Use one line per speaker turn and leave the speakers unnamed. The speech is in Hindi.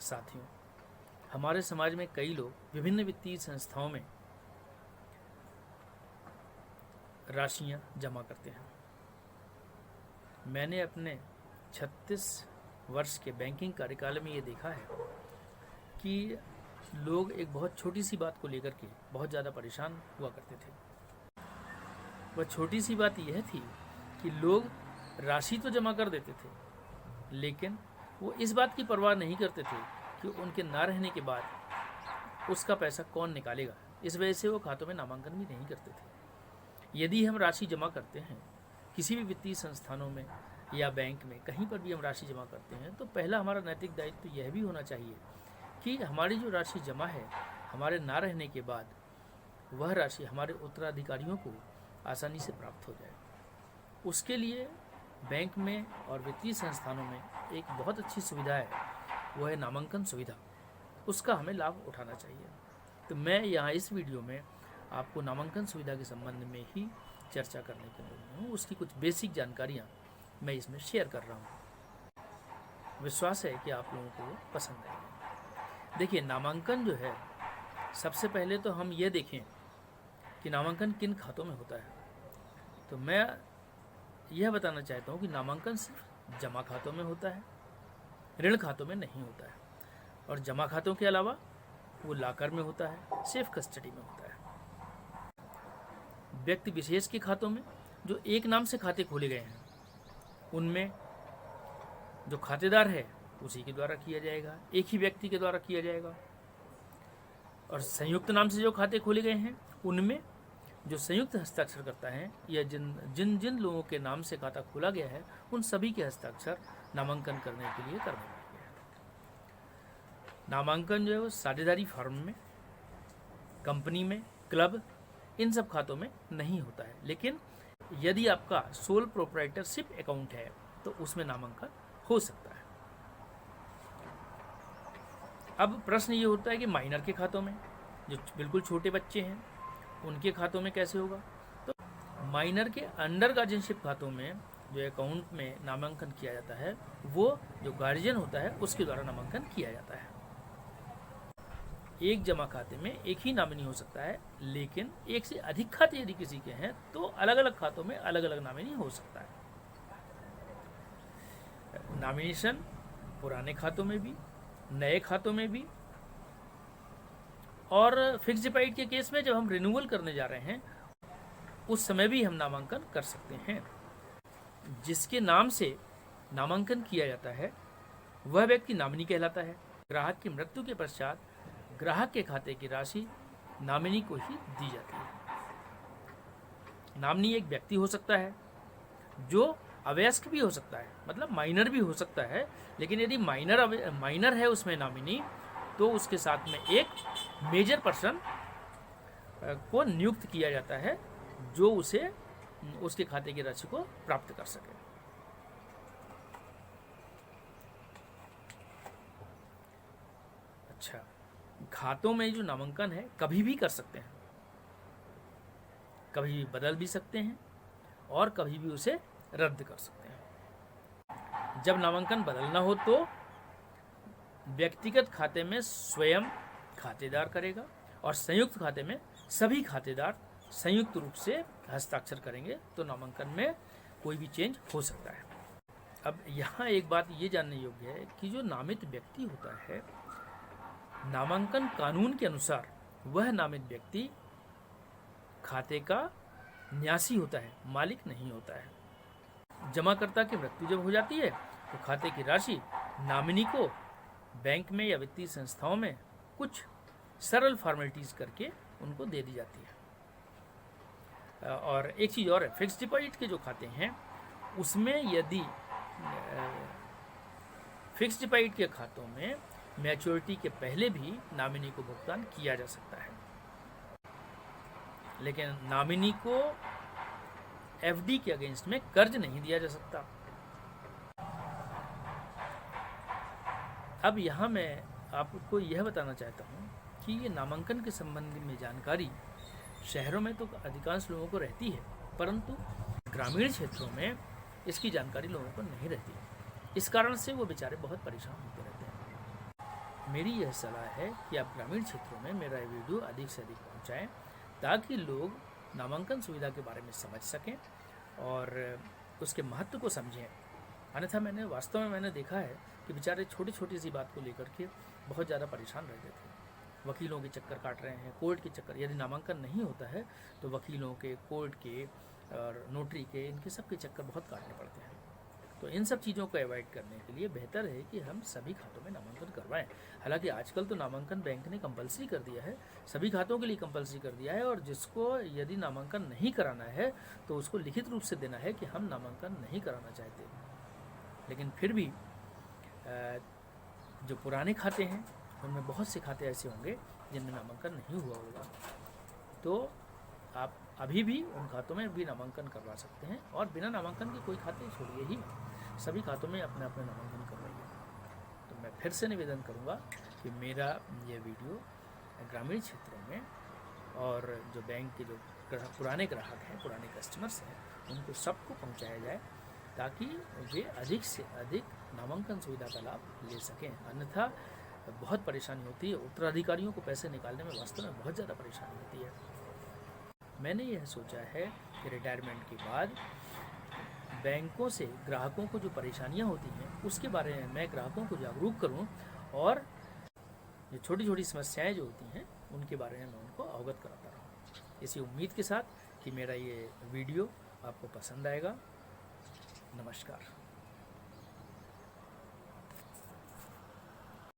साथियों, हमारे समाज में कई लोग विभिन्न वित्तीय संस्थाओं में राशियां जमा करते हैं। मैंने अपने 36 वर्ष के बैंकिंग कार्यकाल में ये देखा है कि लोग एक बहुत छोटी सी बात को लेकर के बहुत ज़्यादा परेशान हुआ करते थे। वह छोटी सी बात यह थी कि लोग राशि तो जमा कर देते थे, लेकिन वो इस बात की परवाह नहीं करते थे कि उनके ना रहने के बाद उसका पैसा कौन निकालेगा। इस वजह से वो खातों में नामांकन भी नहीं करते थे। यदि हम राशि जमा करते हैं किसी भी वित्तीय संस्थानों में या बैंक में, कहीं पर भी हम राशि जमा करते हैं, तो पहला हमारा नैतिक दायित्व यह भी होना चाहिए कि हमारी जो राशि जमा है, हमारे ना रहने के बाद वह राशि हमारे उत्तराधिकारियों को आसानी से प्राप्त हो जाए। उसके लिए बैंक में और वित्तीय संस्थानों में एक बहुत अच्छी सुविधा है, वह है नामांकन सुविधा। उसका हमें लाभ उठाना चाहिए। तो मैं यहाँ इस वीडियो में आपको नामांकन सुविधा के संबंध में ही चर्चा करने के लिए हूँ। उसकी कुछ बेसिक जानकारियाँ मैं इसमें शेयर कर रहा हूँ। विश्वास है कि आप लोगों को वो पसंद आएगा। देखिए, नामांकन जो है, सबसे पहले तो हम ये देखें कि नामांकन किन खातों में होता है। तो मैं यह बताना चाहता हूँ कि नामांकन सिर्फ जमा खातों में होता है, ऋण खातों में नहीं होता है। और जमा खातों के अलावा वो लॉकर में होता है, सेफ कस्टडी में होता है। व्यक्ति विशेष के खातों में जो एक नाम से खाते खोले गए हैं, उनमें जो खातेदार है उसी के द्वारा किया जाएगा, एक ही व्यक्ति के द्वारा किया जाएगा। और संयुक्त नाम से जो खाते खोले गए हैं, उनमें जो संयुक्त हस्ताक्षर करता है या जिन जिन लोगों के नाम से खाता खोला गया है, उन सभी के हस्ताक्षर नामांकन करने के लिए करने पड़ते हैं। नामांकन जो है वो साझेदारी फर्म में, कंपनी में, क्लब, इन सब खातों में नहीं होता है। लेकिन यदि आपका सोल प्रोप्राइटरशिप अकाउंट है तो उसमें नामांकन हो सकता है। अब प्रश्न ये होता है कि माइनर के खातों में, जो बिल्कुल छोटे बच्चे हैं, उनके खातों में कैसे होगा। तो माइनर के अंडर गार्जियनशिप खातों में जो अकाउंट में नामांकन किया जाता है, वो जो गार्जियन होता है उसके द्वारा नामांकन किया जाता है। एक जमा खाते में एक ही नॉमिनी हो सकता है, लेकिन एक से अधिक खाते यदि किसी के हैं तो अलग अलग खातों में अलग अलग नॉमिनी हो सकता है। नॉमिनेशन पुराने खातों में भी, नए खातों में भी, और फिक्स डिपॉजिट के केस में जब हम रिन्यूअल करने जा रहे हैं उस समय भी हम नामांकन कर सकते हैं। जिसके नाम से नामांकन किया जाता है वह व्यक्ति नॉमिनी कहलाता है। ग्राहक की मृत्यु के पश्चात ग्राहक के खाते की राशि नॉमिनी को ही दी जाती है। नॉमिनी एक व्यक्ति हो सकता है जो अवयस्क भी हो सकता है, मतलब माइनर भी हो सकता है। लेकिन यदि माइनर है उसमें नॉमिनी, तो उसके साथ में एक मेजर पर्सन को नियुक्त किया जाता है जो उसे उसके खाते की राशि को प्राप्त कर सके। अच्छा, खातों में जो नामांकन है कभी भी कर सकते हैं, कभी भी बदल भी सकते हैं और कभी भी उसे रद्द कर सकते हैं। जब नामांकन बदलना हो तो व्यक्तिगत खाते में स्वयं खातेदार करेगा और संयुक्त खाते में सभी खातेदार संयुक्त रूप से हस्ताक्षर करेंगे, तो नामांकन में कोई भी चेंज हो सकता है। अब यहाँ एक बात ये जानने योग्य है कि जो नामित व्यक्ति होता है, नामांकन कानून के अनुसार वह नामित व्यक्ति खाते का न्यासी होता है, मालिक नहीं होता है। जमाकर्ता की मृत्यु जब हो जाती है तो खाते की राशि नॉमिनी को बैंक में या वित्तीय संस्थाओं में कुछ सरल फॉर्मेलिटीज करके उनको दे दी जाती है। और एक चीज़ और है, फिक्स डिपॉजिट के जो खाते हैं उसमें यदि फिक्स डिपॉजिट के खातों में मैच्योरिटी के पहले भी नॉमिनी को भुगतान किया जा सकता है, लेकिन नॉमिनी को एफडी के अगेंस्ट में कर्ज नहीं दिया जा सकता। अब यहाँ मैं आपको यह बताना चाहता हूँ कि ये नामांकन के संबंध में जानकारी शहरों में तो अधिकांश लोगों को रहती है, परंतु ग्रामीण क्षेत्रों में इसकी जानकारी लोगों को नहीं रहती है। इस कारण से वो बेचारे बहुत परेशान होते रहते हैं। मेरी यह सलाह है कि आप ग्रामीण क्षेत्रों में मेरा ये वीडियो अधिक से अधिक पहुंचाएं, ताकि लोग नामांकन सुविधा के बारे में समझ सकें और उसके महत्व को समझें। अन्यथा वास्तव में मैंने देखा है कि बेचारे छोटी छोटी सी बात को लेकर के बहुत ज़्यादा परेशान रहते थे। वकीलों के चक्कर काट रहे हैं, कोर्ट के चक्कर, यदि नामांकन नहीं होता है तो वकीलों के, कोर्ट के और नोटरी के, इनके सब के चक्कर बहुत काटने पड़ते हैं। तो इन सब चीज़ों को अवॉइड करने के लिए बेहतर है कि हम सभी खातों में नामांकन करवाएं। हालांकि आजकल तो नामांकन बैंक ने कंपलसरी कर दिया है, सभी खातों के लिए कंपलसरी कर दिया है, और जिसको यदि नामांकन नहीं कराना है तो उसको लिखित रूप से देना है कि हम नामांकन नहीं कराना चाहते। लेकिन फिर भी जो पुराने खाते हैं उनमें बहुत से खाते ऐसे होंगे जिनमें नामांकन नहीं हुआ होगा, तो आप अभी भी उन खातों में भी नामांकन करवा सकते हैं, और बिना नामांकन के कोई खाते छोड़िए ही, सभी खातों में अपने अपने नामांकन करवाइए। तो मैं फिर से निवेदन करूंगा कि मेरा ये वीडियो ग्रामीण क्षेत्रों में और जो बैंक के जो पुराने ग्राहक हैं, पुराने कस्टमर्स हैं, उनको सबको पहुंचाया जाए, ताकि वे अधिक से अधिक नामांकन सुविधा का लाभ ले सकें। अन्यथा बहुत परेशानी होती है, उत्तराधिकारियों को पैसे निकालने में वास्तव में बहुत ज़्यादा परेशानी होती है। मैंने यह सोचा है कि रिटायरमेंट के बाद बैंकों से ग्राहकों को जो परेशानियां होती हैं उसके बारे में मैं ग्राहकों को जागरूक करूं, और जो छोटी छोटी समस्याएं जो होती हैं उनके बारे में मैं उनको अवगत कराता रहूं। इसी उम्मीद के साथ कि मेरा ये वीडियो आपको पसंद आएगा। नमस्कार।